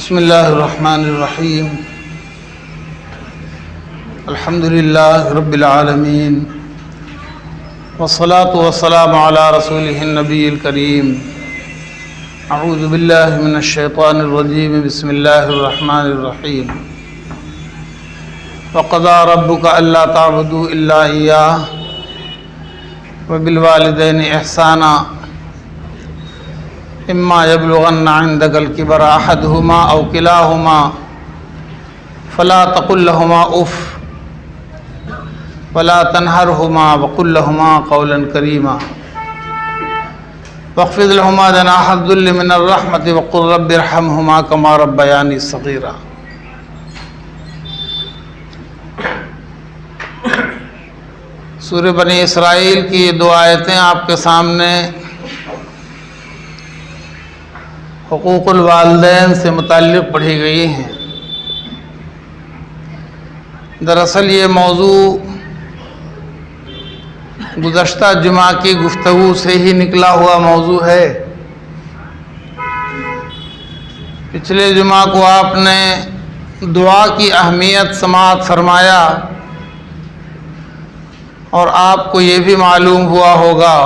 بسم اللہ الرحمن الرحیم الحمد للہ رب العالمین والصلاة والسلام علی رسولہ النبی الکریم اعوذ باللہ من الشیطان الرجیم بسم اللہ الرحمن الرحیم وقضى ربك الا تعبدوا الا اياه وبالوالدین احسانا اما يبلغن عندك الكبر احدهما او كلاهما فلا تقل لهما اف ولا تنهرهما وقل لهما قولا كريما واخفض لهما جناح الذل من الرحمة وقل رب ارحمهما كما ربياني صغيرا. سورہ بنی اسرائیل کی یہ دو آیتیں آپ کے سامنے حقوق الوالدین سے متعلق پڑھی گئی ہیں. دراصل یہ موضوع گزشتہ جمعہ کی گفتگو سے ہی نکلا ہوا موضوع ہے. پچھلے جمعہ کو آپ نے دعا کی اہمیت سماعت فرمایا اور آپ کو یہ بھی معلوم ہوا ہوگا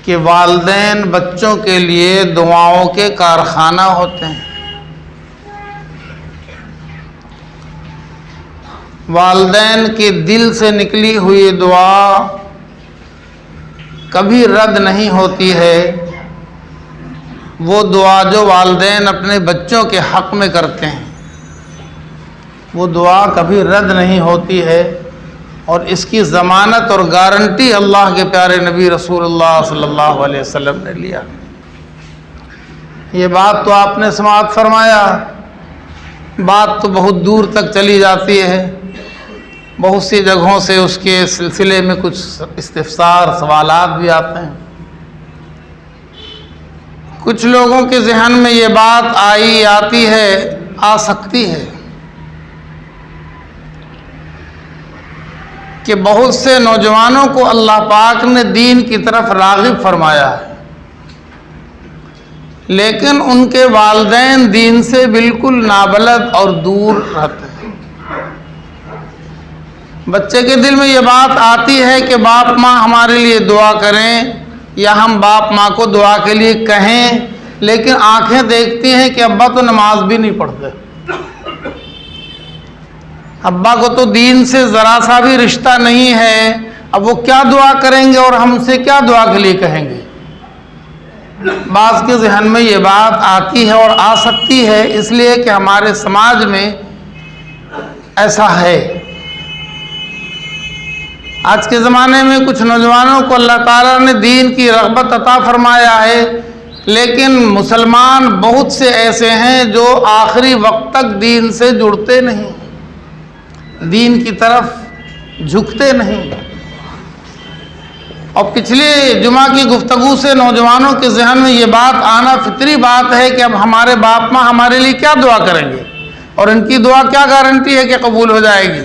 کہ والدین بچوں کے لیے دعاؤں کے کارخانہ ہوتے ہیں. والدین کے دل سے نکلی ہوئی دعا کبھی رد نہیں ہوتی ہے. وہ دعا جو والدین اپنے بچوں کے حق میں کرتے ہیں وہ دعا کبھی رد نہیں ہوتی ہے، اور اس کی ضمانت اور گارنٹی اللہ کے پیارے نبی رسول اللہ صلی اللہ علیہ وسلم نے لیا. یہ بات تو آپ نے سماعت فرمایا. بات تو بہت دور تک چلی جاتی ہے، بہت سی جگہوں سے اس کے سلسلے میں کچھ استفسار سوالات بھی آتے ہیں. کچھ لوگوں کے ذہن میں یہ بات آتی ہے، آ سکتی ہے کہ بہت سے نوجوانوں کو اللہ پاک نے دین کی طرف راغب فرمایا ہے، لیکن ان کے والدین دین سے بالکل نابلد اور دور رہتے ہیں. بچے کے دل میں یہ بات آتی ہے کہ باپ ماں ہمارے لیے دعا کریں یا ہم باپ ماں کو دعا کے لیے کہیں، لیکن آنکھیں دیکھتی ہیں کہ ابا تو نماز بھی نہیں پڑھتے، ابا کو تو دین سے ذرا سا بھی رشتہ نہیں ہے، اب وہ کیا دعا کریں گے اور ہم سے کیا دعا کے لیے کہیں گے. بعض کے ذہن میں یہ بات آتی ہے اور آ سکتی ہے، اس لیے کہ ہمارے سماج میں ایسا ہے. آج کے زمانے میں کچھ نوجوانوں کو اللہ تعالیٰ نے دین کی رغبت عطا فرمایا ہے، لیکن مسلمان بہت سے ایسے ہیں جو آخری وقت تک دین سے جڑتے نہیں، دین کی طرف جھکتے نہیں. اور پچھلے جمعہ کی گفتگو سے نوجوانوں کے ذہن میں یہ بات آنا فطری بات ہے کہ اب ہمارے باپ ماں ہمارے لیے کیا دعا کریں گے اور ان کی دعا کیا گارنٹی ہے کہ قبول ہو جائے گی.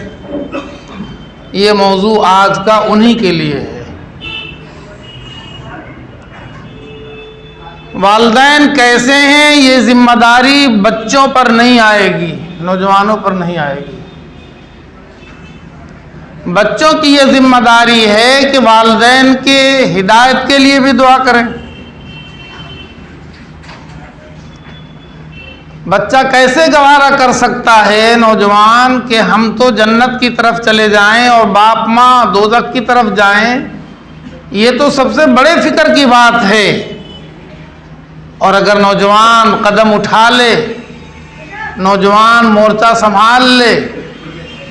یہ موضوع آج کا انہی کے لیے ہے. والدین کیسے ہیں یہ ذمہ داری بچوں پر نہیں آئے گی، نوجوانوں پر نہیں آئے گی. بچوں کی یہ ذمہ داری ہے کہ والدین کے ہدایت کے لیے بھی دعا کریں. بچہ کیسے گوارا کر سکتا ہے نوجوان کہ ہم تو جنت کی طرف چلے جائیں اور باپ ماں دوزخ کی طرف جائیں؟ یہ تو سب سے بڑے فکر کی بات ہے. اور اگر نوجوان قدم اٹھا لے، نوجوان مورچہ سنبھال لے،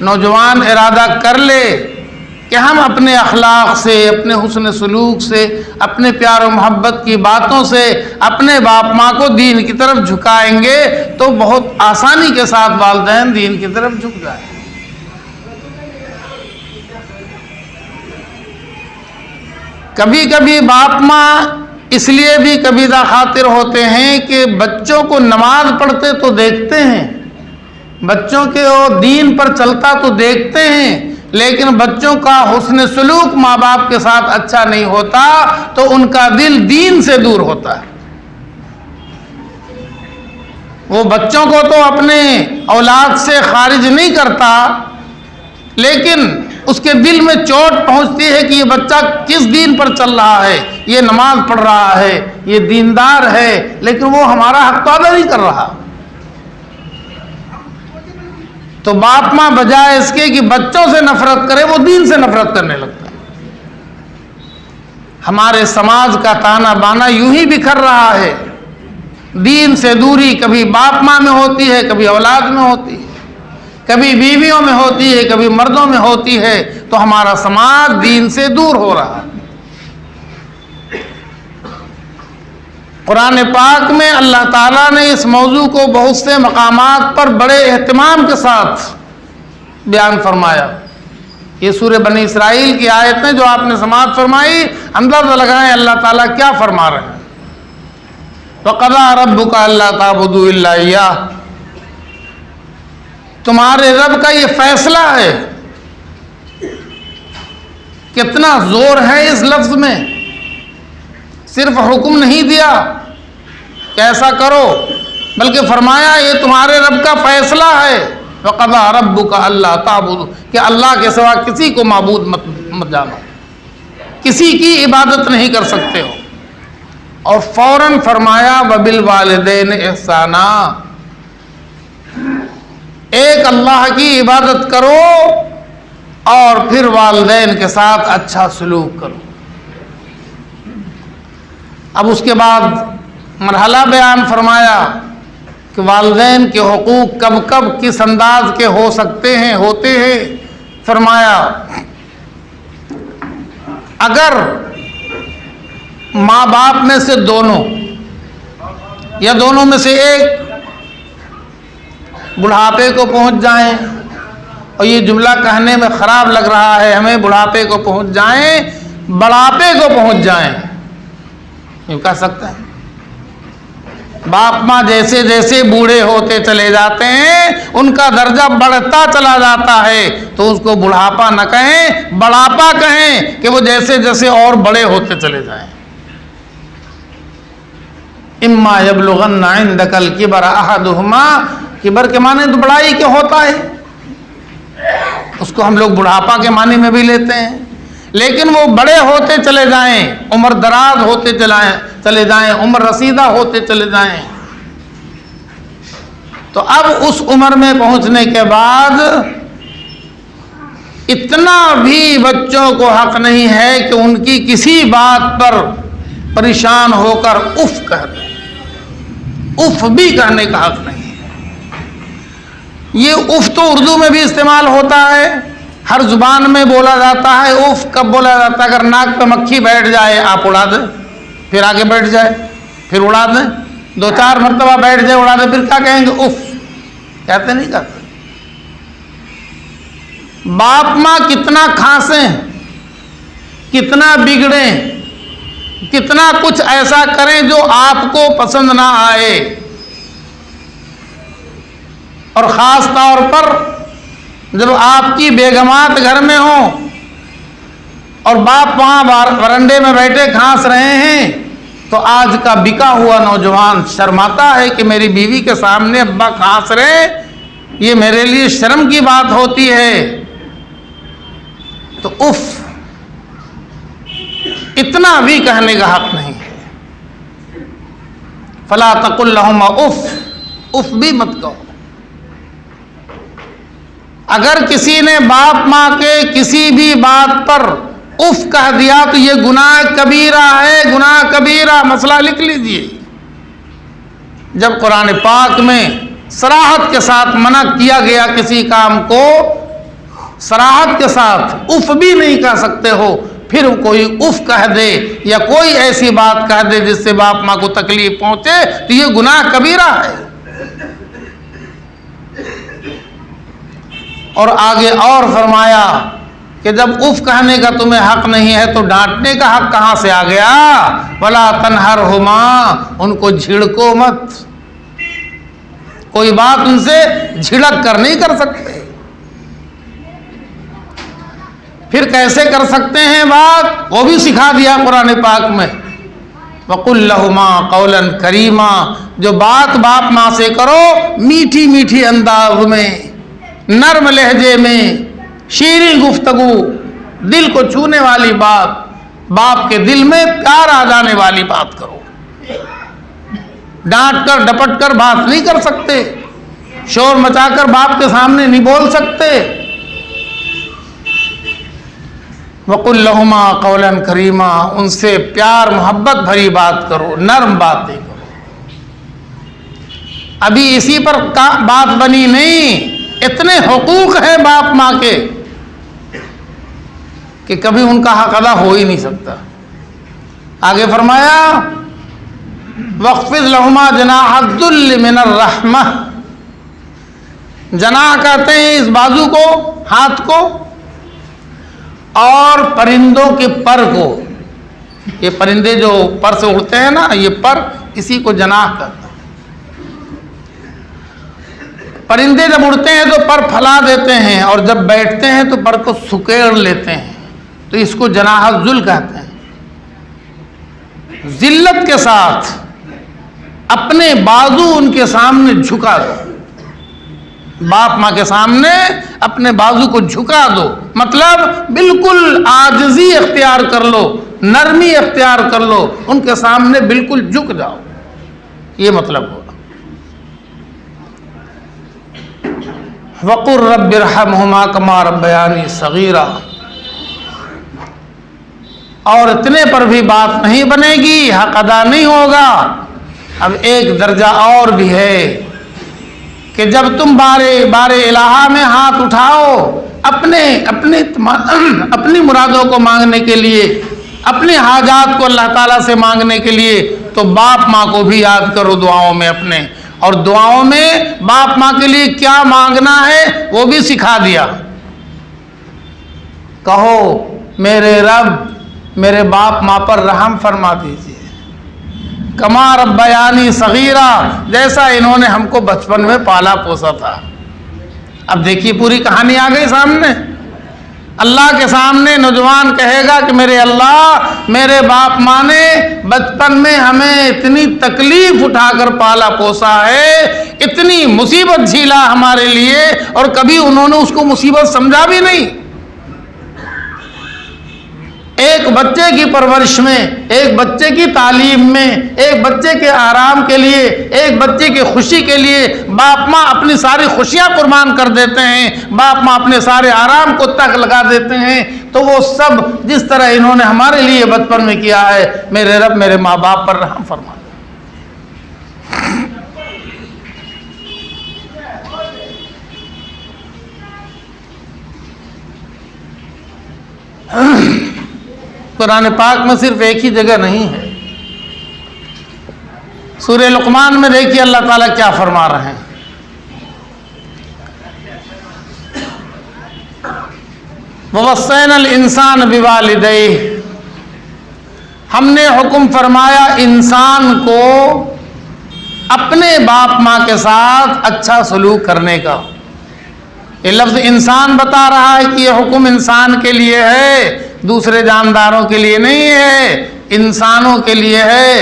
نوجوان ارادہ کر لے کہ ہم اپنے اخلاق سے، اپنے حسن سلوک سے، اپنے پیار و محبت کی باتوں سے اپنے باپ ماں کو دین کی طرف جھکائیں گے تو بہت آسانی کے ساتھ والدین دین کی طرف جھک جائیں. کبھی کبھی باپ ماں اس لیے بھی کبیدہ خاطر ہوتے ہیں کہ بچوں کو نماز پڑھتے تو دیکھتے ہیں، بچوں کے وہ دین پر چلتا تو دیکھتے ہیں، لیکن بچوں کا حسن سلوک ماں باپ کے ساتھ اچھا نہیں ہوتا تو ان کا دل دین سے دور ہوتا ہے. وہ بچوں کو تو اپنے اولاد سے خارج نہیں کرتا، لیکن اس کے دل میں چوٹ پہنچتی ہے کہ یہ بچہ کس دین پر چل رہا ہے، یہ نماز پڑھ رہا ہے، یہ دیندار ہے، لیکن وہ ہمارا حق تو ادا نہیں کر رہا۔ تو باپ ماں بجائے اس کے کہ بچوں سے نفرت کرے، وہ دین سے نفرت کرنے لگتا ہے۔ ہمارے سماج کا تانا بانا یوں ہی بکھر رہا ہے، دین سے دوری کبھی باپ ماں میں ہوتی ہے، کبھی اولاد میں ہوتی ہے، کبھی بیویوں میں ہوتی ہے، کبھی مردوں میں ہوتی ہے، تو ہمارا سماج دین سے دور ہو رہا ہے۔ قرآن پاک میں اللہ تعالیٰ نے اس موضوع کو بہت سے مقامات پر بڑے اہتمام کے ساتھ بیان فرمایا۔ یہ سورہ بنی اسرائیل کی آیتیں جو آپ نے سماعت فرمائی، اندازہ لگائیں اللہ تعالیٰ کیا فرما رہے ہیں۔ وَقَضَىٰ رَبُّكَ أَلَّا تَعْبُدُوا إِلَّا إِيَّاهُ، تمہارے رب کا یہ فیصلہ ہے۔ کتنا زور ہے اس لفظ میں، صرف حکم نہیں دیا کہ ایسا کرو، بلکہ فرمایا یہ تمہارے رب کا فیصلہ ہے۔ وَقَضَىٰ رَبُّكَ أَلَّا تَعْبُدُوا، کہ اللہ کے سوا کسی کو معبود مت جانو، کسی کی عبادت نہیں کر سکتے ہو۔ اور فوراً فرمایا وَبِالْوَالِدَيْنِ إِحْسَانًا، ایک اللہ کی عبادت کرو اور پھر والدین کے ساتھ اچھا سلوک کرو۔ اب اس کے بعد مرحلہ بیان فرمایا کہ والدین کے حقوق کب کب کس انداز کے ہو سکتے ہیں، ہوتے ہیں۔ فرمایا اگر ماں باپ میں سے دونوں یا دونوں میں سے ایک بڑھاپے کو پہنچ جائیں، اور یہ جملہ کہنے میں خراب لگ رہا ہے ہمیں، بڑھاپے کو پہنچ جائیں، بڑھاپے کو پہنچ جائیں، یوں کہہ سکتے ہیں۔ باپ ماں جیسے جیسے بوڑھے ہوتے چلے جاتے ہیں ان کا درجہ بڑھتا چلا جاتا ہے، تو اس کو بڑھاپا نہ کہیں، بڑھاپا کہیں، کہ وہ جیسے جیسے اور بڑے ہوتے چلے جائیں۔ اما یبلغن عندک الکبر احدہما، کبر کے معنی تو بڑائی کے ہوتا ہے، اس کو ہم لوگ بڑھاپا کے معنی میں بھی لیتے ہیں، لیکن وہ بڑے ہوتے چلے جائیں، عمر دراز ہوتے چلے جائیں، عمر رسیدہ ہوتے چلے جائیں، تو اب اس عمر میں پہنچنے کے بعد اتنا بھی بچوں کو حق نہیں ہے کہ ان کی کسی بات پر پریشان ہو کر اف کہہ دیں، اف بھی کہنے کا حق نہیں ہے۔ یہ اف تو اردو میں بھی استعمال ہوتا ہے، ہر زبان میں بولا جاتا ہے۔ اف کب بولا جاتا ہے؟ اگر ناک پہ مکھی بیٹھ جائے آپ اڑا دیں، پھر آگے بیٹھ جائے، پھر اڑا دیں، 2-4 مرتبہ بیٹھ جائے اڑا دیں، پھر کیا کہیں گے؟ اف کہتے نہیں کہتے؟ باپ ماں کتنا کھانسیں، کتنا بگڑیں، کتنا کچھ ایسا کریں جو آپ کو پسند نہ آئے، اور خاص طور پر جب آپ کی بیگمات گھر میں ہوں اور باپ وہاں برنڈے میں بیٹھے کھانس رہے ہیں، تو آج کا بکا ہوا نوجوان شرماتا ہے کہ میری بیوی کے سامنے ابا کھانس رہے، یہ میرے لیے شرم کی بات ہوتی ہے۔ تو اف اتنا بھی کہنے کا حق نہیں ہے۔ فلا تقل لہما اف، اف بھی مت کہو۔ اگر کسی نے باپ ماں کے کسی بھی بات پر اف کہہ دیا تو یہ گناہ کبیرہ ہے، گناہ کبیرہ، مسئلہ لکھ لیجئے۔ جب قرآن پاک میں صراحت کے ساتھ منع کیا گیا کسی کام کو، صراحت کے ساتھ اف بھی نہیں کہہ سکتے ہو، پھر کوئی اف کہہ دے یا کوئی ایسی بات کہہ دے جس سے باپ ماں کو تکلیف پہنچے، تو یہ گناہ کبیرہ ہے۔ اور آگے اور فرمایا کہ جب اف کہنے کا تمہیں حق نہیں ہے تو ڈانٹنے کا حق کہاں سے آ گیا؟ وَلَا تَنْهَرْهُمَا، ان کو جھڑکو مت، کوئی بات ان سے جھڑک کر نہیں کر سکتے۔ پھر کیسے کر سکتے ہیں بات؟ وہ بھی سکھا دیا قرآن پاک میں۔ وَقُلْ لَهُمَا قَوْلًا كَرِيمًا، جو بات باپ ماں سے کرو میٹھی میٹھی انداز میں، نرم لہجے میں، شیریں گفتگو، دل کو چھونے والی بات، باپ کے دل میں پیار آ جانے والی بات کرو۔ ڈانٹ کر ڈپٹ کر بات نہیں کر سکتے، شور مچا کر باپ کے سامنے نہیں بول سکتے۔ وَقُلْ لَهُمَا قَوْلًا كَرِيمًا، ان سے پیار محبت بھری بات کرو، نرم باتیں کرو۔ ابھی اسی پر بات بنی نہیں، اتنے حقوق ہیں باپ ماں کے کہ کبھی ان کا حق ادا ہو ہی نہیں سکتا۔ آگے فرمایا وَاخْفِضْ لَهُمَا جَنَاحَ الذُّلِّ مِنَ الرَّحْمَةِ، جناح کہتے ہیں اس بازو کو، ہاتھ کو، اور پرندوں کے پر کو۔ یہ پرندے جو پر سے اڑتے ہیں نا، یہ پر، اسی کو جناح کہتے ہیں۔ پرندے جب اڑتے ہیں تو پر پھیلا دیتے ہیں، اور جب بیٹھتے ہیں تو پر کو سکیڑ لیتے ہیں، تو اس کو جناح الذل کہتے ہیں۔ ذلت کے ساتھ اپنے بازو ان کے سامنے جھکا دو، باپ ماں کے سامنے اپنے بازو کو جھکا دو، مطلب بالکل عاجزی اختیار کر لو، نرمی اختیار کر لو، ان کے سامنے بالکل جھک جاؤ، یہ مطلب ہوگا۔ وَقُلْ رَبِّ ارْحَمْهُمَا كَمَا رَبَّيَانِي صَغِيرًا، اور اتنے پر بھی بات نہیں بنے گی، حق ادا نہیں ہوگا۔ اب ایک درجہ اور بھی ہے کہ جب تم بار الہا میں ہاتھ اٹھاؤ اپنی مرادوں کو مانگنے کے لیے، اپنے حاجات کو اللہ تعالیٰ سے مانگنے کے لیے، تو باپ ماں کو بھی یاد کرو دعاؤں میں اپنے، اور دعاؤں میں باپ ماں کے لیے کیا مانگنا ہے وہ بھی سکھا دیا۔ کہو میرے رب میرے باپ ماں پر رحم فرما دیجیے، کما ربیانی صغیرا، جیسا انہوں نے ہم کو بچپن میں پالا پوسا تھا۔ اب دیکھیے پوری کہانی آ گئی سامنے، اللہ کے سامنے نوجوان کہے گا کہ میرے اللہ، میرے باپ ماں نے بچپن میں ہمیں اتنی تکلیف اٹھا کر پالا پوسا ہے، اتنی مصیبت جھیلا ہمارے لیے، اور کبھی انہوں نے اس کو مصیبت سمجھا بھی نہیں۔ ایک بچے کی پرورش میں، ایک بچے کی تعلیم میں، ایک بچے کے آرام کے لیے، ایک بچے کی خوشی کے لیے باپ ماں اپنی ساری خوشیاں قربان کر دیتے ہیں، باپ ماں اپنے سارے آرام کو تک لگا دیتے ہیں، تو وہ سب جس طرح انہوں نے ہمارے لیے بچپن میں کیا ہے، میرے رب میرے ماں باپ پر رحم فرما دے۔ قرآن پاک میں صرف ایک ہی جگہ نہیں ہے، سورہ لقمان میں دیکھیے اللہ تعالیٰ کیا فرما رہے ہیں۔ وَوَصَّيْنَا الْإِنسَانَ بِوَالِدَيْهِ، ہم نے حکم فرمایا انسان کو اپنے باپ ماں کے ساتھ اچھا سلوک کرنے کا۔ یہ لفظ انسان بتا رہا ہے کہ یہ حکم انسان کے لیے ہے، دوسرے جانداروں کے لیے نہیں ہے، انسانوں کے لیے ہے۔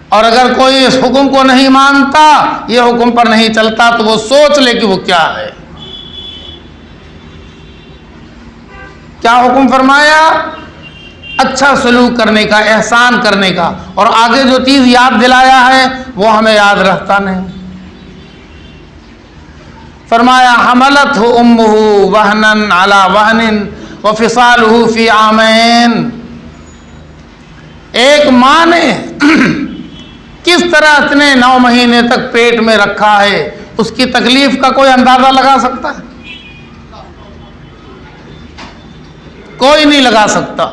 اور اگر کوئی اس حکم کو نہیں مانتا، یہ حکم پر نہیں چلتا، تو وہ سوچ لے کہ وہ کیا ہے۔ کیا حکم فرمایا؟ اچھا سلوک کرنے کا، احسان کرنے کا، اور آگے جو چیز یاد دلایا ہے وہ ہمیں یاد رہتا نہیں۔ فرمایا حملتہ امہ وہنا علی وہن وفصالہ فی عامین، ایک ماں نے کس طرح اتنے 9 مہینے تک پیٹ میں رکھا ہے، اس کی تکلیف کا کوئی اندازہ لگا سکتا ہے؟ کوئی نہیں لگا سکتا۔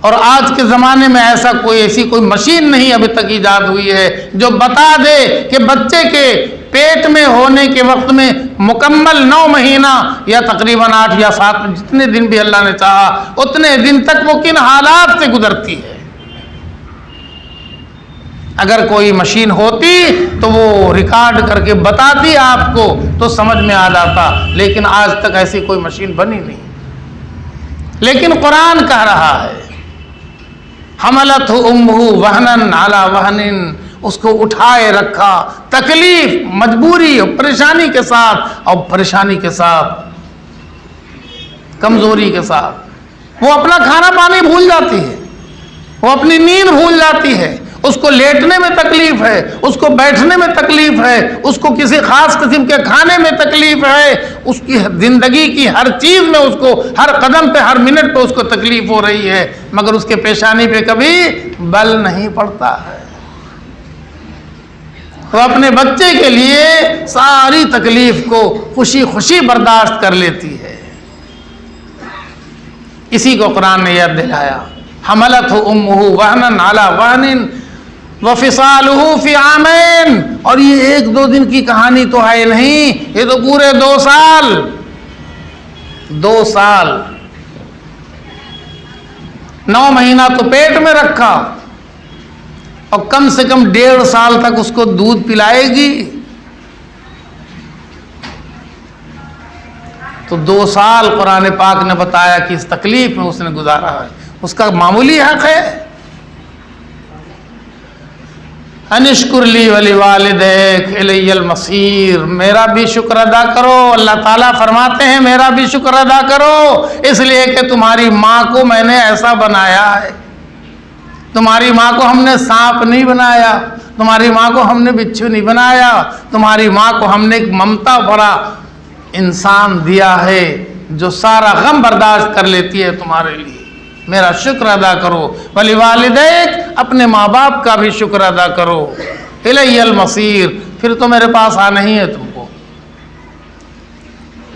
اور آج کے زمانے میں ایسی کوئی مشین نہیں ابھی تک ایجاد ہوئی ہے جو بتا دے کہ بچے کے پیٹ میں ہونے کے وقت میں مکمل 9 مہینہ یا تقریباً 8 یا 7 جتنے دن بھی اللہ نے چاہا اتنے دن تک وہ کن حالات سے گزرتی ہے۔ اگر کوئی مشین ہوتی تو وہ ریکارڈ کر کے بتاتی آپ کو تو سمجھ میں آ جاتا، لیکن آج تک ایسی کوئی مشین بنی نہیں۔ لیکن قرآن کہہ رہا ہے حملتہ امہ وہنن علی وہن، اس کو اٹھائے رکھا تکلیف، مجبوری اور پریشانی کے ساتھ، اور پریشانی کے ساتھ، کمزوری کے ساتھ۔ وہ اپنا کھانا پانی بھول جاتی ہے، وہ اپنی نیند بھول جاتی ہے، اس کو لیٹنے میں تکلیف ہے، اس کو بیٹھنے میں تکلیف ہے، اس کو کسی خاص قسم کے کھانے میں تکلیف ہے، اس کی زندگی کی ہر چیز میں اس کو، ہر قدم پہ، ہر منٹ پہ اس کو تکلیف ہو رہی ہے، مگر اس کے پیشانی پہ کبھی بل نہیں پڑتا ہے۔ وہ اپنے بچے کے لیے ساری تکلیف کو خوشی خوشی برداشت کر لیتی ہے۔ اسی کو قرآن نے یاد دلایا، حملتہ امہ وہنن علی وہن وفصالہ فی عامین، اور یہ ایک دو دن کی کہانی تو ہے نہیں، یہ تو پورے 2 سال، 2 سال 9 مہینہ تو پیٹ میں رکھا، اور کم سے کم 1.5 سال تک اس کو دودھ پلائے گی، تو 2 سال قرآن پاک نے بتایا کہ اس تکلیف میں اس نے گزارا ہے، اس کا معمولی حق ہے۔ انشکر لی ولوالدیک الی المصیر، میرا بھی شکر ادا کرو۔ اللہ تعالیٰ فرماتے ہیں میرا بھی شکر ادا کرو، اس لیے کہ تمہاری ماں کو میں نے ایسا بنایا ہے، تمہاری ماں کو ہم نے سانپ نہیں بنایا، تمہاری ماں کو ہم نے بچھو نہیں بنایا، تمہاری ماں کو ہم نے ایک ممتا بھرا انسان دیا ہے جو سارا غم برداشت کر لیتی ہے تمہارے لیے، میرا شکر ادا کرو۔ ولوالدیک، اپنے ماں باپ کا بھی شکر ادا کرو۔ الی المصیر، پھر تو میرے پاس آنا ہی ہے تم کو،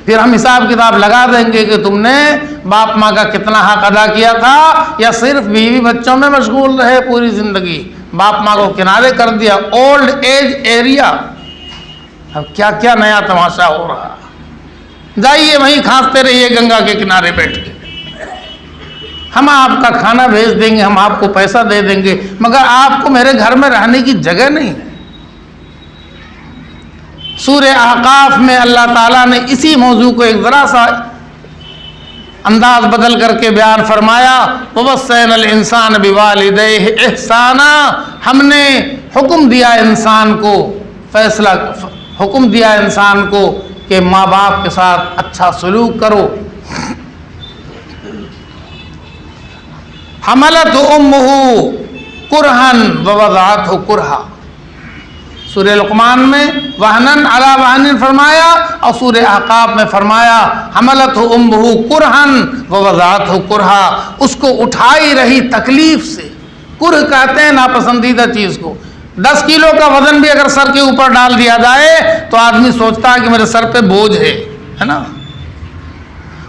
پھر ہم حساب کتاب لگا دیں گے کہ تم نے باپ ماں کا کتنا حق ادا کیا تھا، یا صرف بیوی بچوں میں مشغول رہے پوری زندگی، باپ ماں کو کنارے کر دیا۔ اولڈ ایج ایریا، اب کیا کیا نیا تماشا ہو رہا، جائیے وہیں کھانستے رہیے گنگا کے کنارے بیٹھ کے، ہم آپ کا کھانا بھیج دیں گے، ہم آپ کو پیسہ دے دیں گے، مگر آپ کو میرے گھر میں رہنے کی جگہ نہیں ہے۔ سورہ احقاف میں اللہ تعالیٰ نے اسی موضوع کو ایک ذرا سا انداز بدل کر کے بیان فرمایا، وَوَصَّيْنَا الْإِنسَانَ بِوَالِدَيْهِ إِحْسَانًا، ہم نے حکم دیا انسان کو، فیصلہ حکم دیا انسان کو کہ ماں باپ کے ساتھ اچھا سلوک کرو۔ حملتہ امہ کرہن ووضعتہ کرہا، سورہ لقمان میں وہنن علی وہن فرمایا، اور سورہ احقاف میں فرمایا حملتہ امہ کرہن ووضعتہ کرہا، اس کو اٹھائی رہی تکلیف سے۔ کرہ کہتے ہیں ناپسندیدہ چیز کو۔ 10 کلو کا وزن بھی اگر سر کے اوپر ڈال دیا جائے تو آدمی سوچتا ہے کہ میرے سر پہ بوجھ ہے نا،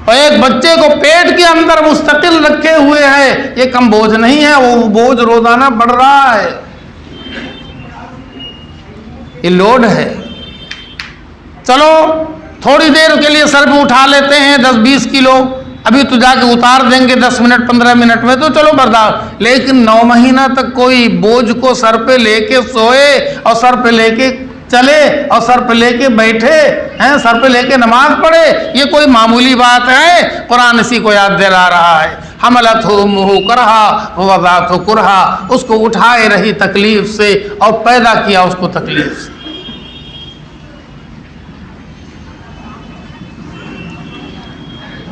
اور ایک بچے کو پیٹ کے اندر مستقل رکھے ہوئے ہے، یہ کم بوجھ نہیں ہے، وہ بوجھ روزانہ بڑھ رہا ہے، یہ لوڈ ہے۔ چلو تھوڑی دیر کے لیے سر پہ اٹھا لیتے ہیں 10-20 کلو، ابھی تو جا کے اتار دیں گے 10 منٹ 15 منٹ میں تو چلو برداشت، لیکن 9 مہینہ تک کوئی بوجھ کو سر پہ لے کے سوئے اور سر پہ لے کے چلے اور سر پہ لے کے بیٹھے ہیں، سر پہ لے کے نماز پڑھے، یہ کوئی معمولی بات ہے؟ قرآن اسی کو یاد دلا رہا ہے۔ حملتہ امہ کرہا ووضعتہ کرہا، اس کو اٹھائے رہی تکلیف سے اور پیدا کیا اس کو تکلیف سے۔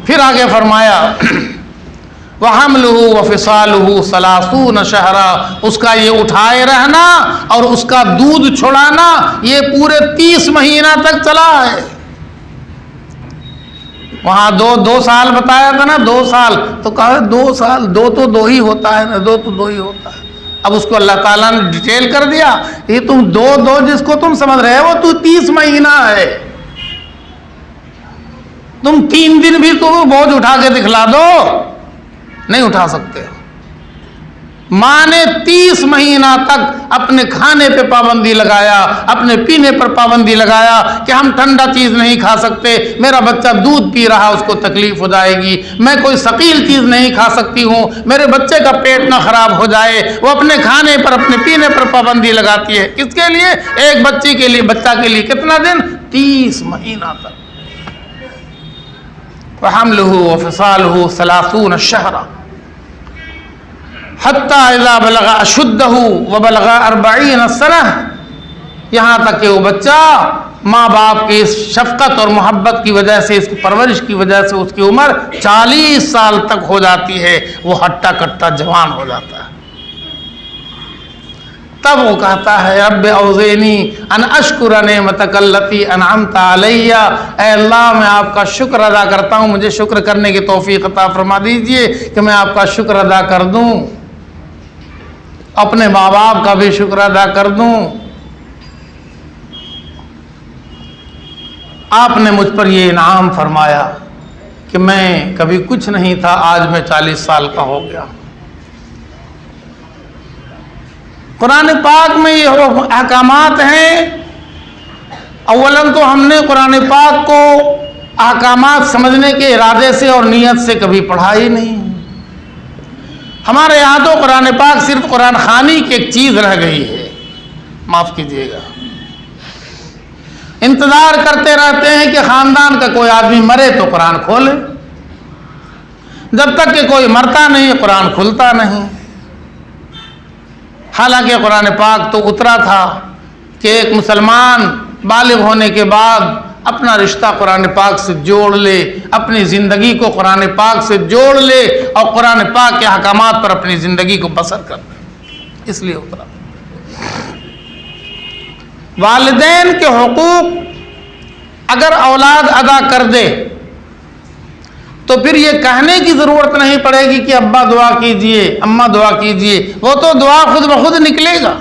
پھر آگے فرمایا وَحَمْلُهُ وَفِصَالُهُ 30 شَهْرًا، اس کا یہ اٹھائے رہنا اور اس کا دودھ چھڑانا یہ پورے 30 مہینہ تک چلا ہے۔ وہاں دو سال بتایا تھا نا، 2 سال تو کہا 2 سال، 2 تو 2 ہی ہوتا ہے نا، 2 تو 2 ہی ہوتا ہے۔ اب اس کو اللہ تعالیٰ نے ڈیٹیل کر دیا، یہ تم 2 جس کو تم سمجھ رہے ہو تو 30 مہینہ ہے، تم 3 دن بھی تم بوجھ اٹھا کے دکھلا دو نہیں اٹھا سکتے۔ ماں نے 30 مہینہ تک اپنے کھانے پہ پابندی لگایا، اپنے پینے پر پابندی لگایا کہ ہم ٹھنڈا چیز نہیں کھا سکتے، میرا بچہ دودھ پی رہا اس کو تکلیف ہو جائے گی، میں کوئی ثقیل چیز نہیں کھا سکتی ہوں، میرے بچے کا پیٹ نہ خراب ہو جائے۔ وہ اپنے کھانے پر اپنے پینے پر پابندی لگاتی ہے، کس کے لیے؟ ایک بچے کے لیے، بچہ کے لیے کتنا دن؟ 30 مہینہ تک۔ وَحَمْلُهُ وَفِصَالُهُ 30 شَهْرًا، حتی اذا بلغ اشدہ وبلغ 40 سنہ، یہاں تک کہ وہ بچہ ماں باپ کی اس شفقت اور محبت کی وجہ سے، اس کی پرورش کی وجہ سے اس کی عمر 40 سال تک ہو جاتی ہے، وہ ہٹا کٹا جوان ہو جاتا ہے۔ تب وہ کہتا ہے رب اوزعنی ان اشکر نعمتک التی انعمت علی، اے اللہ میں آپ کا شکر ادا کرتا ہوں، مجھے شکر کرنے کی توفیق عطا فرما دیجئے کہ میں آپ کا شکر ادا کر دوں، اپنے ماں باپ کا بھی شکر ادا کر دوں۔ آپ نے مجھ پر یہ انعام فرمایا کہ میں کبھی کچھ نہیں تھا، آج میں 40 سال کا ہو گیا۔ قرآن پاک میں یہ احکامات ہیں۔ اولاً تو ہم نے قرآن پاک کو احکامات سمجھنے کے ارادے سے اور نیت سے کبھی پڑھا ہی نہیں۔ ہمارے یہاں تو قرآن پاک صرف قرآن خوانی کی ایک چیز رہ گئی ہے، معاف کیجیے گا۔ انتظار کرتے رہتے ہیں کہ خاندان کا کوئی آدمی مرے تو قرآن کھولے، جب تک کہ کوئی مرتا نہیں قرآن کھلتا نہیں۔ حالانکہ قرآن پاک تو اترا تھا کہ ایک مسلمان بالغ ہونے کے بعد اپنا رشتہ قرآن پاک سے جوڑ لے، اپنی زندگی کو قرآن پاک سے جوڑ لے اور قرآن پاک کے احکامات پر اپنی زندگی کو بسر کر دے، اس لیے اترا۔ والدین کے حقوق اگر اولاد ادا کر دے تو پھر یہ کہنے کی ضرورت نہیں پڑے گی کہ ابا دعا کیجئے، اماں دعا کیجئے، وہ تو دعا خود بخود نکلے گا۔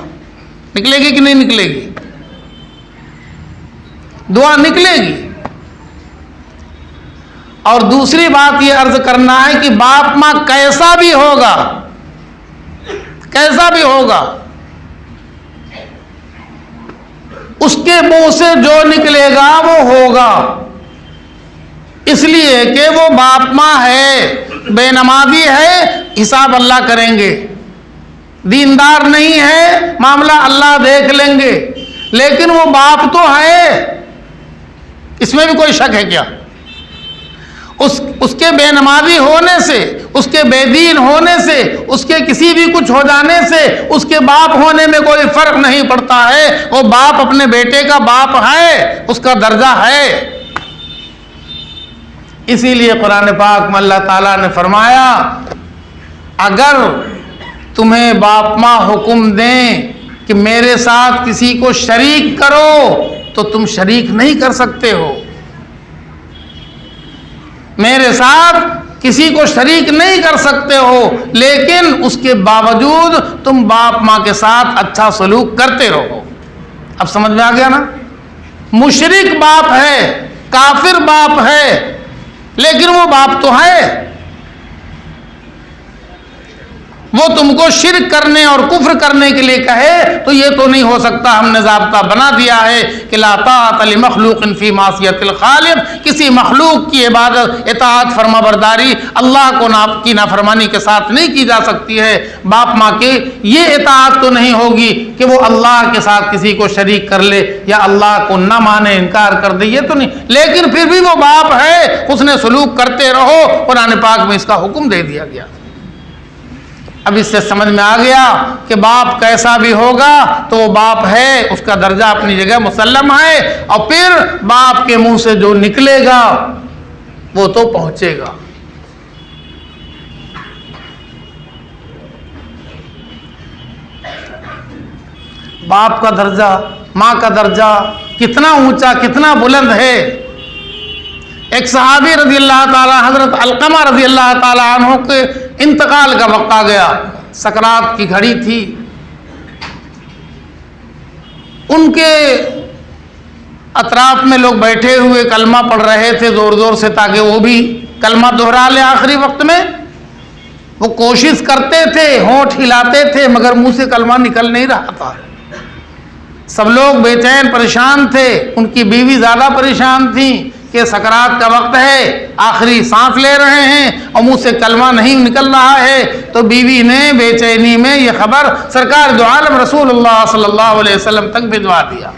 نکلے گی کہ نہیں نکلے گی؟ دعا نکلے گی۔ اور دوسری بات یہ عرض کرنا ہے کہ باپ ماں کیسا بھی ہوگا، کیسا بھی ہوگا، اس کے منہ سے جو نکلے گا وہ ہوگا، اس لیے کہ وہ باپ ماں ہے، بے نمازی ہے، حساب اللہ کریں گے، دیندار نہیں ہے، معاملہ اللہ دیکھ لیں گے، لیکن وہ باپ تو ہے، اس میں بھی کوئی شک ہے کیا؟ اس کے بے نمازی ہونے سے، اس کے بے دین ہونے سے، اس کے کسی بھی کچھ ہو جانے سے اس کے باپ ہونے میں کوئی فرق نہیں پڑتا ہے۔ وہ باپ اپنے بیٹے کا باپ ہے، اس کا درجہ ہے۔ اسی لیے قرآن پاک میں اللہ تعالیٰ نے فرمایا اگر تمہیں باپ ماں حکم دیں کہ میرے ساتھ کسی کو شریک کرو تو تم شریک نہیں کر سکتے ہو، میرے ساتھ کسی کو شریک نہیں کر سکتے ہو، لیکن اس کے باوجود تم باپ ماں کے ساتھ اچھا سلوک کرتے رہو۔ اب سمجھ میں آ گیا نا؟ مشرک باپ ہے، کافر باپ ہے، لیکن وہ باپ تو ہے، وہ تم کو شرک کرنے اور کفر کرنے کے لیے کہے تو یہ تو نہیں ہو سکتا۔ ہم نے ضابطہ بنا دیا ہے کہ لا طاعۃ لمخلوق فی معصیۃ الخالق، کسی مخلوق کی عبادت، اطاعت، فرما برداری اللہ کو کی نافرمانی کے ساتھ نہیں کی جا سکتی ہے۔ باپ ماں کے یہ اطاعت تو نہیں ہوگی کہ وہ اللہ کے ساتھ کسی کو شریک کر لے یا اللہ کو نہ مانے، انکار کر دے، یہ تو نہیں، لیکن پھر بھی وہ باپ ہے، اس نے سلوک کرتے رہو۔ قرآن پاک میں اس کا حکم دے دیا گیا۔ اب اس سے سمجھ میں آ گیا کہ باپ کیسا بھی ہوگا تو وہ باپ ہے، اس کا درجہ اپنی جگہ مسلم ہے، اور پھر باپ کے منہ سے جو نکلے گا وہ تو پہنچے گا۔ باپ کا درجہ، ماں کا درجہ کتنا اونچا، کتنا بلند ہے۔ ایک صحابی رضی اللہ تعالی، حضرت علقمہ رضی اللہ تعالی عنہ کے انتقال کا وقت آ گیا، سکرات کی گھڑی تھی، ان کے اطراف میں لوگ بیٹھے ہوئے کلمہ پڑھ رہے تھے زور زور سے تاکہ وہ بھی کلمہ دہرا لے۔ آخری وقت میں وہ کوشش کرتے تھے، ہونٹ ہلاتے تھے، مگر منہ سے کلمہ نکل نہیں رہا تھا۔ سب لوگ بے چین پریشان تھے، ان کی بیوی زیادہ پریشان تھیں کہ سکرات کا وقت ہے، آخری سانس لے رہے ہیں اور منہ سے کلمہ نہیں نکل رہا ہے۔ تو بیوی نے بے چینی میں یہ خبر سرکار دو عالم رسول اللہ صلی اللہ علیہ وسلم تک بھجوا دیا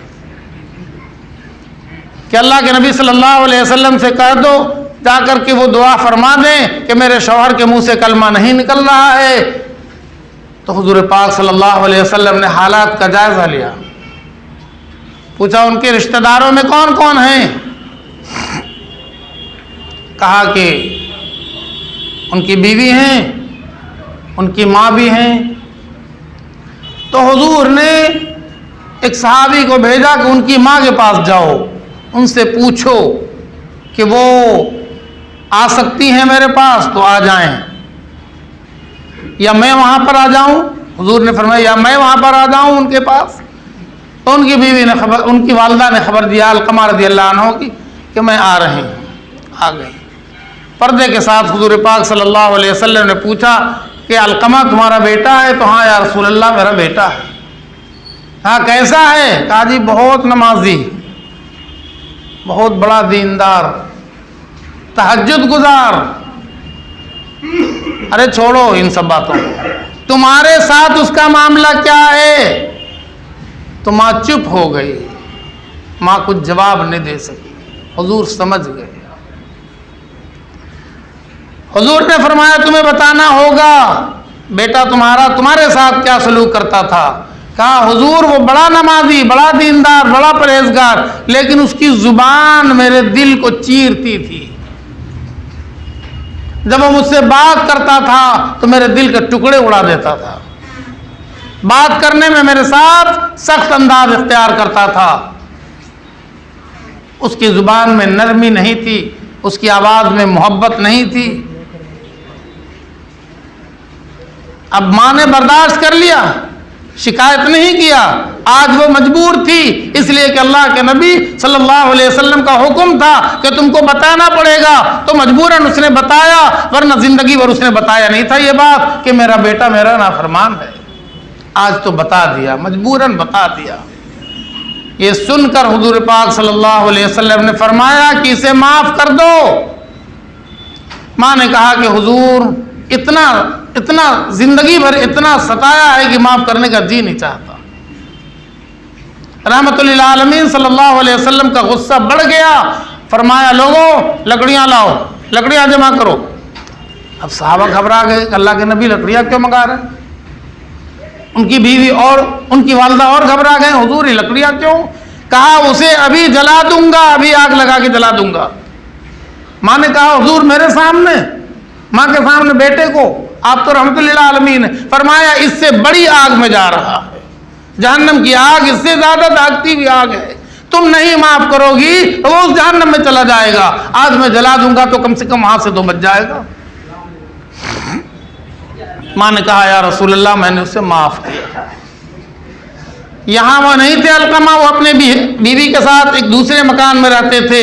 کہ اللہ کے نبی صلی اللہ علیہ وسلم سے کہہ دو جا کر کے وہ دعا فرما دیں کہ میرے شوہر کے منہ سے کلمہ نہیں نکل رہا ہے۔ تو حضور پاک صلی اللہ علیہ وسلم نے حالات کا جائزہ لیا، پوچھا ان کے رشتہ داروں میں کون کون ہیں؟ کہا کہ ان کی بیوی ہیں، ان کی ماں بھی ہیں۔ تو حضور نے ایک صحابی کو بھیجا کہ ان کی ماں کے پاس جاؤ، ان سے پوچھو کہ وہ آ سکتی ہیں میرے پاس تو آ جائیں، یا میں وہاں پر آ جاؤں۔ حضور نے فرمایا یا میں وہاں پر آ جاؤں ان کے پاس۔ تو ان کی بیوی نے ان کی والدہ نے خبر دیا علقمہ رضی اللہ عنہ کی کہ میں آ رہی ہوں۔ آ گئی پردے کے ساتھ۔ حضور پاک صلی اللہ علیہ وسلم نے پوچھا کہ علقمہ تمہارا بیٹا ہے؟ تو ہاں یا رسول اللہ میرا بیٹا ہے۔ ہاں کیسا ہے؟ کہا جی بہت نمازی، بہت بڑا دیندار، تہجد گزار۔ ارے چھوڑو ان سب باتوں کو، تمہارے ساتھ اس کا معاملہ کیا ہے؟ تو ماں چپ ہو گئی، ماں کچھ جواب نہیں دے سکی۔ حضور سمجھ گئے۔ حضور نے فرمایا تمہیں بتانا ہوگا بیٹا تمہارا تمہارے ساتھ کیا سلوک کرتا تھا۔ کہا حضور وہ بڑا نمازی، بڑا دیندار، بڑا پرہیزگار، لیکن اس کی زبان میرے دل کو چیرتی تھی۔ جب وہ مجھ سے بات کرتا تھا تو میرے دل کے ٹکڑے اڑا دیتا تھا۔ بات کرنے میں میرے ساتھ سخت انداز اختیار کرتا تھا۔ اس کی زبان میں نرمی نہیں تھی، اس کی آواز میں محبت نہیں تھی۔ اب ماں نے برداشت کر لیا، شکایت نہیں کیا۔ آج وہ مجبور تھی، اس لیے کہ اللہ کے نبی صلی اللہ علیہ وسلم کا حکم تھا کہ تم کو بتانا پڑے گا، تو مجبوراً اس نے بتایا، ورنہ زندگی بھر اس نے بتایا نہیں تھا یہ بات کہ میرا بیٹا میرا نافرمان ہے۔ آج تو بتا دیا، مجبوراً بتا دیا۔ یہ سن کر حضور پاک صلی اللہ علیہ وسلم نے فرمایا کہ اسے معاف کر دو۔ ماں نے کہا کہ حضور اتنا زندگی بھر اتنا ستایا ہے کہ معاف کرنے کا جی نہیں چاہتا۔ رحمت للعالمین صلی اللہ علیہ وسلم کا غصہ بڑھ گیا۔ فرمایا لوگوں لکڑیاں لاؤ، لکڑیاں جمع کرو۔ اب صحابہ گھبرا گئے کہ اللہ کے نبی لکڑیاں کیوں منگا رہے ہیں؟ ان کی بیوی اور ان کی والدہ اور گھبرا گئے، حضور یہ لکڑیاں کیوں؟ کہا اسے ابھی جلا دوں گا، ابھی آگ لگا کے جلا دوں گا۔ ماں نے کہا حضور میرے سامنے، ماں کے سامنے بیٹے کو، آپ تو رحمت للعالمین ہے۔ فرمایا اس سے بڑی آگ میں جا رہا ہے، جہنم کی آگ اس سے زیادہ داغتی ہوئی آگ ہے، تم نہیں معاف کرو گی تو وہ اس جہنم میں چلا جائے گا۔ آج میں جلا دوں گا تو کم سے کم وہاں سے تو بچ جائے گا۔ ماں نے کہا یا رسول اللہ میں نے اسے معاف کیا۔ یہاں وہ نہیں تھے علقمہ، وہ اپنے بیوی کے ساتھ ایک دوسرے مکان میں رہتے تھے،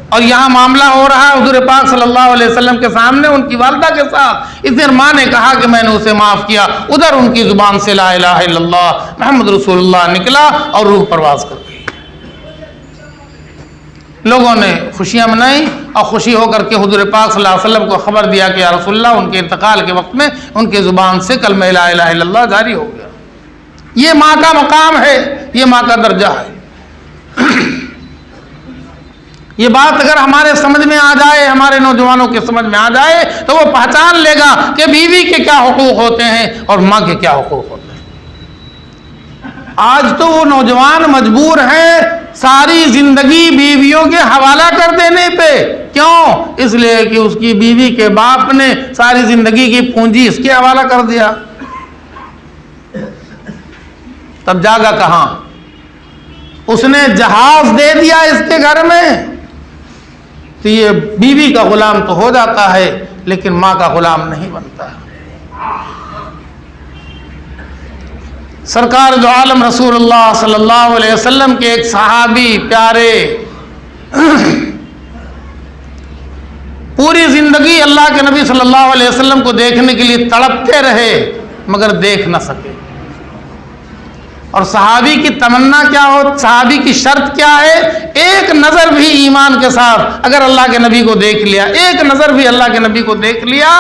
اور یہاں معاملہ ہو رہا ہے حضور پاک صلی اللہ علیہ وسلم کے سامنے ان کی والدہ کے ساتھ۔ اس دن ماں نے کہا کہ میں نے اسے معاف کیا، ادھر ان کی زبان سے لا الہ الا اللہ محمد رسول اللہ نکلا اور روح پرواز کر گئی۔ لوگوں نے خوشیاں منائی اور خوشی ہو کر کے حضور پاک صلی اللہ علیہ وسلم کو خبر دیا کہ یا رسول اللہ ان کے انتقال کے وقت میں ان کی زبان سے کلمہ لا الہ الا اللہ جاری ہو گیا۔ یہ ماں کا مقام ہے، یہ ماں کا درجہ ہے۔ یہ بات اگر ہمارے سمجھ میں آ جائے، ہمارے نوجوانوں کے سمجھ میں آ جائے تو وہ پہچان لے گا کہ بیوی کے کیا حقوق ہوتے ہیں اور ماں کے کیا حقوق ہوتے ہیں۔ آج تو وہ نوجوان مجبور ہیں ساری زندگی بیویوں کے حوالہ کر دینے پہ۔ کیوں؟ اس لیے کہ اس کی بیوی کے باپ نے ساری زندگی کی پونجی اس کے حوالہ کر دیا۔ تب جاگا کہاں؟ اس نے جہاز دے دیا اس کے گھر میں، تو یہ بیوی کا غلام تو ہو جاتا ہے لیکن ماں کا غلام نہیں بنتا۔ سرکار دو عالم رسول اللہ صلی اللہ علیہ وسلم کے ایک صحابی پیارے پوری زندگی اللہ کے نبی صلی اللہ علیہ وسلم کو دیکھنے کے لیے تڑپتے رہے مگر دیکھ نہ سکے۔ اور صحابی کی تمنا کیا ہو، صحابی کی شرط کیا ہے؟ ایک نظر بھی ایمان کے ساتھ اگر اللہ کے نبی کو دیکھ لیا، ایک نظر بھی اللہ کے نبی کو دیکھ لیا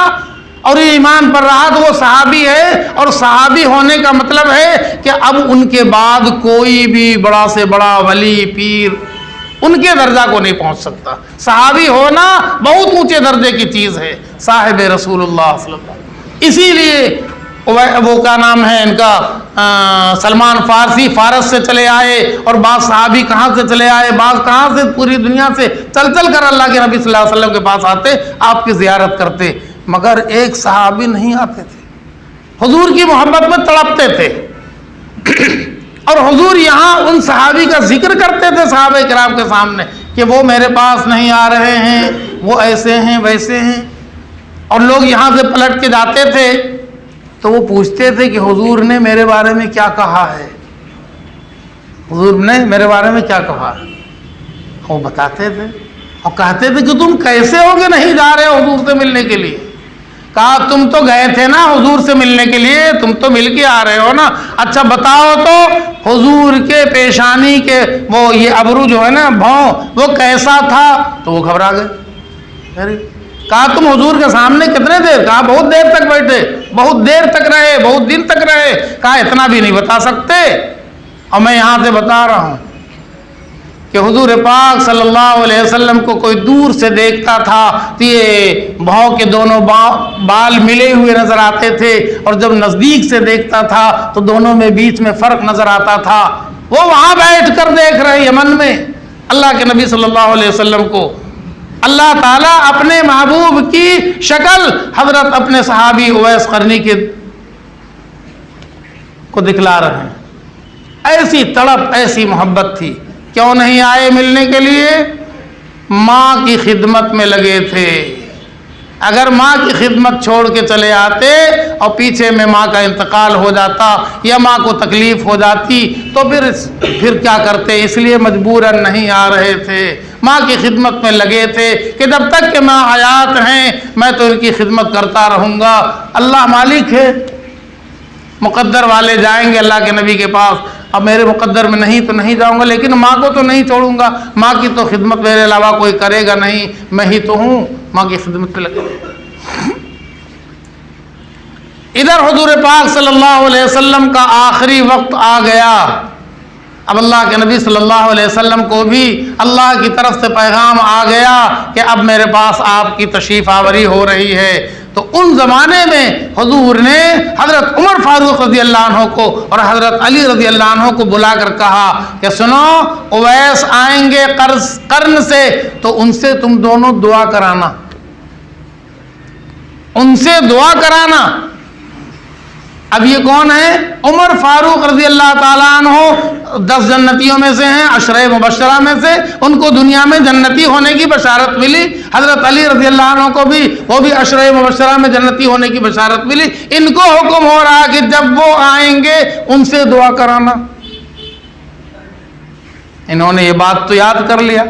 اور یہ ایمان پر رہا تو وہ صحابی ہے۔ اور صحابی ہونے کا مطلب ہے کہ اب ان کے بعد کوئی بھی بڑا سے بڑا ولی پیر ان کے درجہ کو نہیں پہنچ سکتا۔ صحابی ہونا بہت اونچے درجے کی چیز ہے، صاحب رسول اللہ صلی اللہ علیہ وسلم۔ اسی لیے وہ کیا نام ہے ان کا، سلمان فارسی فارس سے چلے آئے، اور بعض صحابی کہاں سے چلے آئے، بعض کہاں سے، پوری دنیا سے چل چل کر اللہ کے نبی صلی اللہ علیہ وسلم کے پاس آتے، آپ کی زیارت کرتے، مگر ایک صحابی نہیں آتے تھے، حضور کی محبت میں تڑپتے تھے، اور حضور یہاں ان صحابی کا ذکر کرتے تھے صحابہ کرام کے سامنے کہ وہ میرے پاس نہیں آ رہے ہیں، وہ ایسے ہیں ویسے ہیں، اور لوگ یہاں سے پلٹ کے جاتے تھے تو وہ پوچھتے تھے کہ حضور نے میرے بارے میں کیا کہا ہے، حضور نے میرے بارے میں کیا کہا ہے، وہ بتاتے تھے اور کہتے تھے کہ تم کیسے ہو کہ نہیں جا رہے ہو حضور سے ملنے کے لیے؟ کہا تم تو گئے تھے نا حضور سے ملنے کے لیے، تم تو مل کے آ رہے ہو نا، اچھا بتاؤ تو حضور کے پیشانی کے وہ یہ ابرو جو ہے نا بھون، وہ کیسا تھا؟ تو وہ گھبرا گئے۔ کہا تم حضور کے سامنے کتنے دیر؟ کہا بہت دیر تک بیٹھے، بہت دیر تک رہے، بہت دن تک رہے۔ کہا اتنا بھی نہیں بتا سکتے، اور میں یہاں سے بتا رہا ہوں کہ حضور پاک صلی اللہ علیہ وسلم کو کوئی دور سے دیکھتا تھا تو یہ بھاؤں کے دونوں بال ملے ہوئے نظر آتے تھے، اور جب نزدیک سے دیکھتا تھا تو دونوں میں بیچ میں فرق نظر آتا تھا۔ وہ وہاں بیٹھ کر دیکھ رہے یمن میں اللہ کے نبی صلی اللہ علیہ وسلم کو، اللہ تعالیٰ اپنے محبوب کی شکل حضرت اپنے صحابی اویس قرنی کو دکھلا رہے ہیں۔ ایسی تڑپ، ایسی محبت تھی، کیوں نہیں آئے ملنے کے لیے؟ ماں کی خدمت میں لگے تھے۔ اگر ماں کی خدمت چھوڑ کے چلے آتے اور پیچھے میں ماں کا انتقال ہو جاتا یا ماں کو تکلیف ہو جاتی تو پھر کیا کرتے؟ اس لیے مجبوراً نہیں آ رہے تھے، ماں کی خدمت میں لگے تھے کہ جب تک کہ ماں حیات ہیں میں تو ان کی خدمت کرتا رہوں گا۔ اللہ مالک ہے، مقدر والے جائیں گے اللہ کے نبی کے پاس، اب میرے مقدر میں نہیں تو نہیں جاؤں گا، لیکن ماں کو تو نہیں چھوڑوں گا، ماں کی تو خدمت میرے علاوہ کوئی کرے گا نہیں، میں ہی تو ہوں، ماں کی خدمت پہ لگے۔ ادھر حضور پاک صلی اللہ علیہ وسلم کا آخری وقت آ گیا، اب اللہ کے نبی صلی اللہ علیہ وسلم کو بھی اللہ کی طرف سے پیغام آ گیا کہ اب میرے پاس آپ کی تشریف آوری ہو رہی ہے۔ تو ان زمانے میں حضور نے حضرت عمر فاروق رضی اللہ عنہ کو اور حضرت علی رضی اللہ عنہ کو بلا کر کہا کہ سنو، اویس آئیں گے قرن سے، تو ان سے تم دونوں دعا کرانا، ان سے دعا کرانا۔ اب یہ کون ہے؟ عمر فاروق رضی اللہ تعالیٰ عنہ 10 جنتیوں میں سے ہیں، عشرہ مبشرہ میں سے، ان کو دنیا میں جنتی ہونے کی بشارت ملی۔ حضرت علی رضی اللہ عنہ کو بھی، وہ بھی عشرہ مبشرہ میں جنتی ہونے کی بشارت ملی۔ ان کو حکم ہو رہا کہ جب وہ آئیں گے ان سے دعا کرانا۔ انہوں نے یہ بات تو یاد کر لیا۔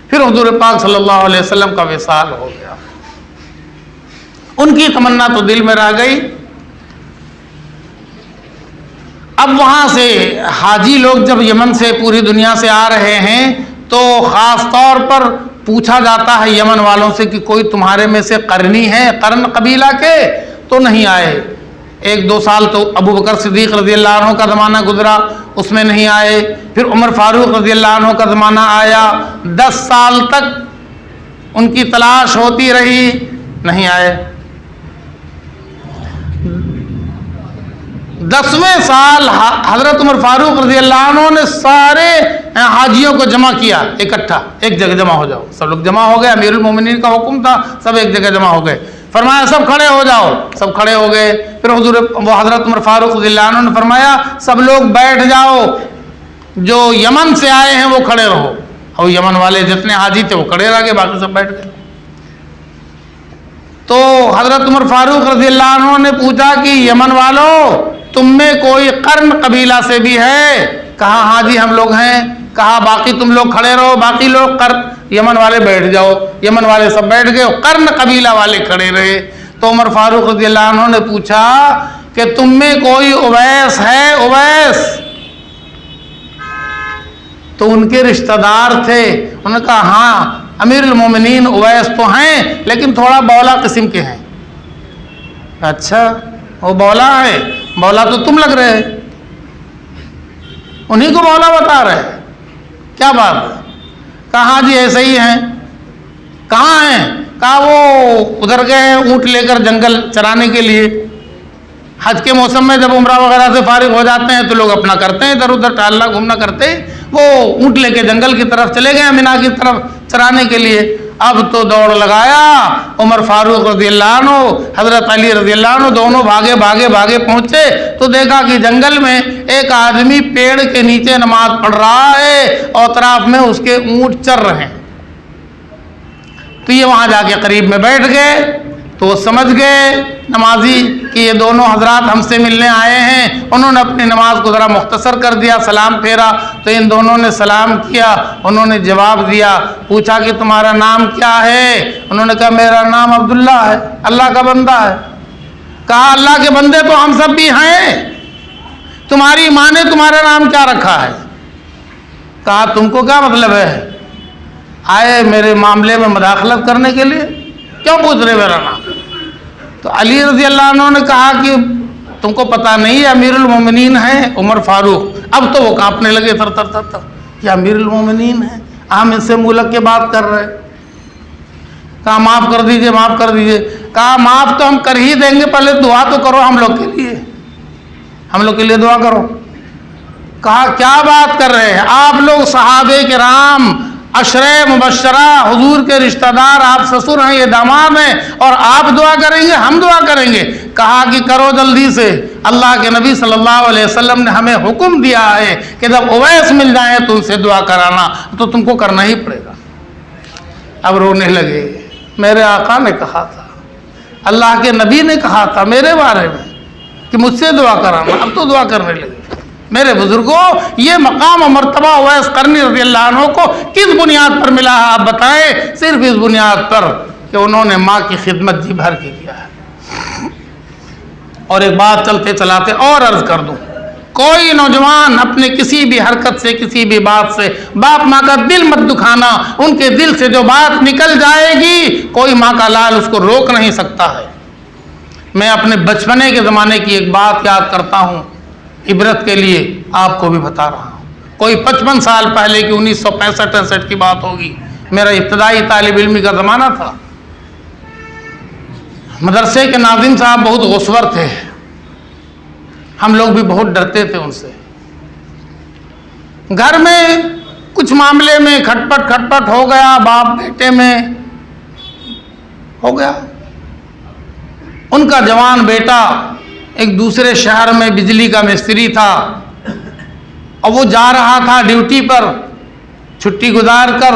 پھر حضور پاک صلی اللہ علیہ وسلم کا وصال ہو گیا، ان کی تمنا تو دل میں رہ گئی۔ اب وہاں سے حاجی لوگ جب یمن سے، پوری دنیا سے آ رہے ہیں تو خاص طور پر پوچھا جاتا ہے یمن والوں سے کہ کوئی تمہارے میں سے قرنی ہے، قرن قبیلہ کے؟ تو نہیں آئے۔ 1-2 سال تو ابو بکر صدیق رضی اللہ عنہ کا زمانہ گزرا، اس میں نہیں آئے۔ پھر عمر فاروق رضی اللہ عنہ کا زمانہ آیا، 10 سال تک ان کی تلاش ہوتی رہی، نہیں آئے۔ 10ویں سال حضرت عمر فاروق رضی اللہ عنہ نے سارے حاجیوں کو جمع کیا، اکٹھا، ایک جگہ جمع ہو جاؤ۔ سب لوگ جمع ہو گئے، امیر المومنین کا حکم تھا، سب ایک جگہ جمع ہو گئے۔ فرمایا سب کھڑے ہو جاؤ، سب کھڑے ہو گئے۔ پھر حضرت عمر فاروق رضی اللہ عنہ نے فرمایا سب لوگ بیٹھ جاؤ، جو یمن سے آئے ہیں وہ کھڑے رہو، اور یمن والے جتنے حاجی تھے وہ کھڑے رہ گئے، باقی سب بیٹھ گئے۔ تو حضرت عمر فاروق رضی اللہ عنہ نے پوچھا کہ یمن والوں تم میں کوئی قرن قبیلہ سے بھی ہے؟ کہا ہاں جی ہم لوگ ہیں۔ کہا باقی تم لوگ کھڑے رہو، باقی لوگ یمن والے بیٹھ جاؤ۔ یمن والے سب بیٹھ گئے، قرن قبیلہ والے کھڑے رہے۔ تو عمر فاروق رضی اللہ عنہ نے پوچھا کہ تم میں کوئی اویس ہے؟ اویس؟ تو ان کے رشتہ دار تھے، انہوں نے کہا ہاں امیر المومنین اویس تو ہیں لیکن تھوڑا بولا قسم کے ہیں۔ اچھا وہ بولا ہے؟ بولا تو تم لگ رہے، انہی کو بولا بتا رہے، کیا بات ہے؟ کہا ہاں جی ایسے ہی ہیں۔ کہاں ہیں؟ کہا وہ ادھر گئے اونٹ لے کر جنگل چرانے کے لیے۔ حج کے موسم میں جب عمرہ وغیرہ سے فارغ ہو جاتے ہیں تو لوگ اپنا کرتے ہیں ادھر ادھر ٹہلنا گھومنا کرتے ہیں، وہ اونٹ لے کے جنگل کی طرف چلے گئے مینا کی طرف چرانے کے لیے۔ اب تو دوڑ لگایا، عمر فاروق رضی اللہ عنہ، حضرت علی رضی اللہ عنہ دونوں بھاگے بھاگے بھاگے پہنچے تو دیکھا کہ جنگل میں ایک آدمی پیڑ کے نیچے نماز پڑھ رہا ہے اور اطراف میں اس کے اونٹ چر رہے ہیں۔ تو یہ وہاں جا کے قریب میں بیٹھ گئے تو وہ سمجھ گئے نمازی کہ یہ دونوں حضرات ہم سے ملنے آئے ہیں۔ انہوں نے اپنی نماز کو ذرا مختصر کر دیا، سلام پھیرا تو ان دونوں نے سلام کیا، انہوں نے جواب دیا، پوچھا کہ تمہارا نام کیا ہے؟ انہوں نے کہا میرا نام عبداللہ ہے، اللہ کا بندہ ہے۔ کہا اللہ کے بندے تو ہم سب بھی ہیں، تمہاری ماں نے تمہارا نام کیا رکھا ہے؟ کہا تم کو کیا مطلب ہے؟ آئے میرے معاملے میں مداخلت کرنے کے لیے؟ کیوں پوچھ رہے میرا نام؟ تو علی رضی اللہ عنہ نے کہا کہ تم کو پتہ نہیں ہے امیر المومنین ہیں عمر فاروق۔ اب تو وہ کانپنے لگے تھر تھر تھر تھر، یہ امیر المومنین ہیں، ہم ان سے ملک کے بات کر رہے۔ کہا معاف کر دیجئے معاف کر دیجئے۔ کہا معاف تو ہم کر ہی دیں گے، پہلے دعا تو کرو ہم لوگ کے لیے، ہم لوگ کے لیے دعا کرو۔ کہا کیا بات کر رہے ہیں آپ لوگ صحابہ کرام، عشرہ مبشرہ، حضور کے رشتہ دار، آپ سسر ہیں یہ داماد ہیں اور آپ دعا کریں گے ہم دعا کریں گے؟ کہا کہ کرو جلدی سے، اللہ کے نبی صلی اللہ علیہ وسلم نے ہمیں حکم دیا ہے کہ جب اویس مل جائیں تو ان سے دعا کرانا، تو تم کو کرنا ہی پڑے گا۔ اب رونے لگے، میرے آقا نے کہا تھا، اللہ کے نبی نے کہا تھا میرے بارے میں کہ مجھ سے دعا کرانا، اب تو دعا کرنے لگے۔ میرے بزرگوں یہ مقام و مرتبہ اویس قرنی رضی اللہ عنہ کو کس بنیاد پر ملا ہے آپ بتائیں؟ صرف اس بنیاد پر کہ انہوں نے ماں کی خدمت جی بھر کے کیا ہے۔ اور ایک بات چلتے چلاتے اور عرض کر دوں، کوئی نوجوان اپنے کسی بھی حرکت سے کسی بھی بات سے باپ ماں کا دل مت دکھانا، ان کے دل سے جو بات نکل جائے گی کوئی ماں کا لال اس کو روک نہیں سکتا ہے۔ میں اپنے بچپنے کے زمانے کی ایک بات یاد کرتا ہوں، عبرت کے لیے آپ کو بھی بتا رہا ہوں۔ کوئی 55 سال پہلے کی 1965-66 کی بات ہوگی، میرا ابتدائی طالب علمی کا زمانہ تھا۔ مدرسے کے ناظم صاحب بہت غصور تھے، ہم لوگ بھی بہت ڈرتے تھے ان سے۔ گھر میں کچھ معاملے میں کھٹپٹ ہو گیا، باپ بیٹے میں ہو گیا۔ ان کا جوان بیٹا ایک دوسرے شہر میں بجلی کا مستری تھا اور وہ جا رہا تھا ڈیوٹی پر چھٹی گزار کر،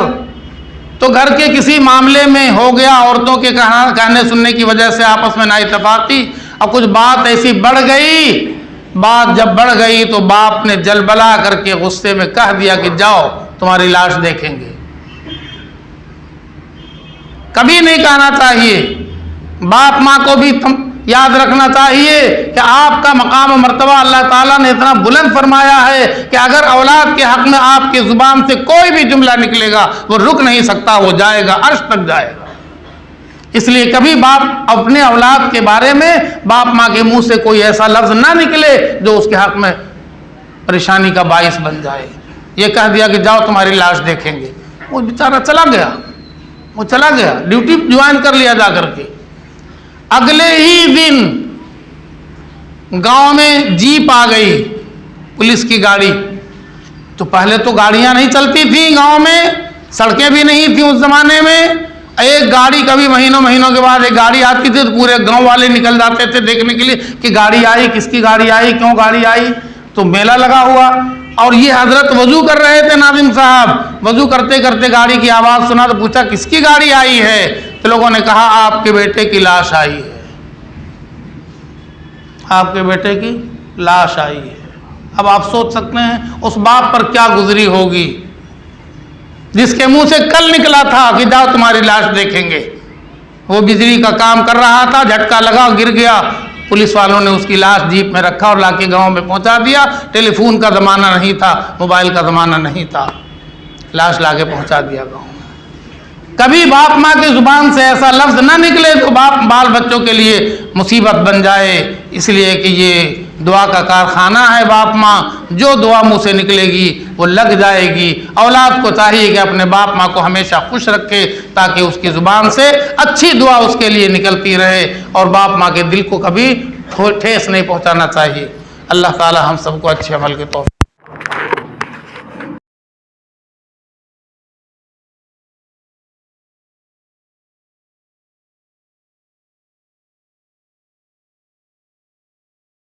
تو گھر کے کسی معاملے میں ہو گیا، عورتوں کے کہنے سننے کی وجہ سے آپس میں نا اتفاقی اور کچھ بات ایسی بڑھ گئی۔ بات جب بڑھ گئی تو باپ نے جل بلا کر کے غصے میں کہہ دیا کہ جاؤ تمہاری لاش دیکھیں گے۔ کبھی نہیں کہنا چاہیے، باپ ماں کو بھی یاد رکھنا چاہیے کہ آپ کا مقام و مرتبہ اللہ تعالیٰ نے اتنا بلند فرمایا ہے کہ اگر اولاد کے حق میں آپ کی زبان سے کوئی بھی جملہ نکلے گا وہ رک نہیں سکتا، وہ جائے گا، عرش تک جائے گا۔ اس لیے کبھی باپ اپنے اولاد کے بارے میں باپ ماں کے منہ سے کوئی ایسا لفظ نہ نکلے جو اس کے حق میں پریشانی کا باعث بن جائے۔ یہ کہہ دیا کہ جاؤ تمہاری لاش دیکھیں گے، وہ بیچارہ چلا گیا، وہ چلا گیا، ڈیوٹی جوائن کر لیا جا کر کے۔ اگلے ہی دن گاؤں میں جیپ آ گئی، پولیس کی گاڑی۔ تو پہلے تو گاڑیاں نہیں چلتی تھیں گاؤں میں، سڑکیں بھی نہیں تھیں اس زمانے میں۔ ایک گاڑی کبھی مہینوں کے بعد ایک گاڑی آتی تھی تو پورے گاؤں والے نکل جاتے تھے دیکھنے کے لیے کہ گاڑی آئی، کس کی گاڑی آئی، کیوں گاڑی آئی۔ تو میلہ لگا ہوا اور یہ حضرت وضو کر رہے تھے، ناظم صاحب وضو کرتے کرتے گاڑی کی آواز سنا تو پوچھا کس کی گاڑی آئی ہے؟ تو لوگوں نے کہا آپ کے بیٹے کی لاش آئی ہے، آپ کے بیٹے کی لاش آئی ہے۔ اب آپ سوچ سکتے ہیں اس باپ پر کیا گزری ہوگی جس کے منہ سے کل نکلا تھا کہ جاؤ تمہاری لاش دیکھیں گے۔ وہ بجلی کا کام کر رہا تھا، جھٹکا لگا، گر گیا، پولیس والوں نے اس کی لاش جیپ میں رکھا اور لا کے گاؤں میں پہنچا دیا۔ ٹیلی فون کا زمانہ نہیں تھا، موبائل کا زمانہ نہیں تھا، لاش لا کے پہنچا دیا گاؤں میں۔ کبھی باپ ماں کی زبان سے ایسا لفظ نہ نکلے تو بال بچوں کے لیے مصیبت بن جائے، اس لیے کہ یہ دعا کا کارخانہ ہے۔ باپ ماں جو دعا منہ سے نکلے گی وہ لگ جائے گی۔ اولاد کو چاہیے کہ اپنے باپ ماں کو ہمیشہ خوش رکھے تاکہ اس کی زبان سے اچھی دعا اس کے لیے نکلتی رہے اور باپ ماں کے دل کو کبھی ٹھیس نہیں پہنچانا چاہیے۔ اللہ تعالی ہم سب کو اچھے عمل کے توفیق